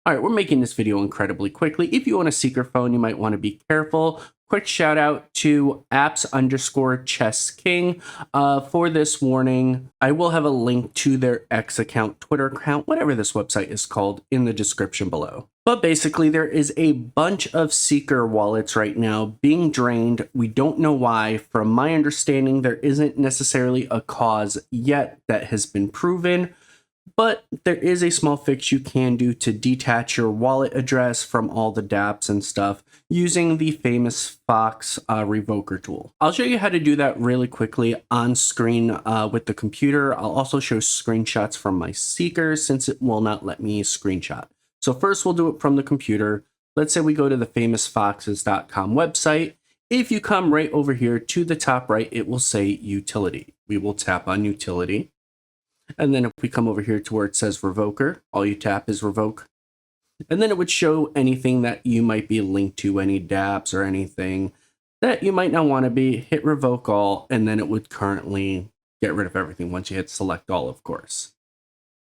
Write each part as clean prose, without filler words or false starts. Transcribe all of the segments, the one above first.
All right, we're making this video incredibly quickly. If you own a Seeker phone, you might want to be careful. Quick shout out to apps_chess_king for this warning. I will have a link to their X account, Twitter account, whatever this website is called, in the description below. But basically, there is a bunch of Seeker wallets right now being drained. We don't know why. From my understanding, there isn't necessarily a cause yet that has been proven. But there is a small fix you can do to detach your wallet address from all the dApps and stuff using the Famous Fox Revoker tool. I'll show you how to do that really quickly on screen with the computer. I'll also show screenshots from my Seeker since it will not let me screenshot. So first we'll do it from the computer. Let's say we go to the famousfoxes.com website. If you come right over here to the top right, it will say utility. We will tap on utility. And then if we come over here to where it says Revoker, all you tap is Revoke. And then it would show anything that you might be linked to, any dApps or anything that you might not want to be. Hit Revoke All, and then it would currently get rid of everything once you hit Select All, of course.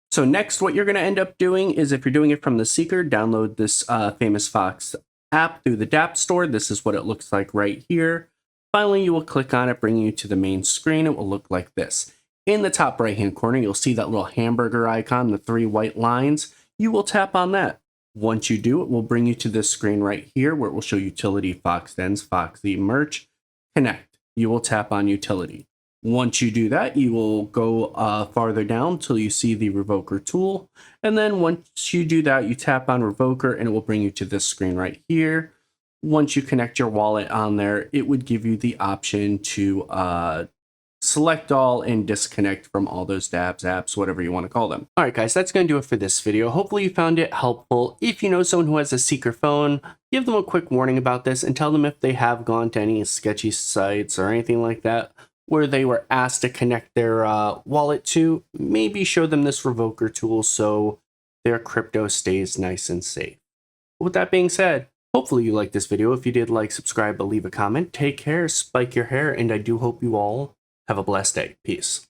So next, what you're going to end up doing is, if you're doing it from the Seeker, download this Famous Fox app through the dApp store. This is what it looks like right here. Finally, you will click on it, bringing you to the main screen. It will look like this. In the top right-hand corner, you'll see that little hamburger icon, the 3 white lines. You will tap on that. Once you do, it will bring you to this screen right here where it will show utility, Fox Dens, Foxy Merch, Connect. You will tap on utility. Once you do that, you will go farther down until you see the Revoker tool. And then once you do that, you tap on Revoker and it will bring you to this screen right here. Once you connect your wallet on there, it would give you the option to select all and disconnect from all those dApps, apps, whatever you want to call them. All right, guys, that's going to do it for this video. Hopefully you found it helpful. If you know someone who has a Seeker phone, give them a quick warning about this and tell them if they have gone to any sketchy sites or anything like that where they were asked to connect their wallet to, maybe show them this Revoker tool so their crypto stays nice and safe. With that being said, hopefully you liked this video. If you did, like, subscribe, but leave a comment. Take care, spike your hair, and I do hope you all have a blessed day. Peace.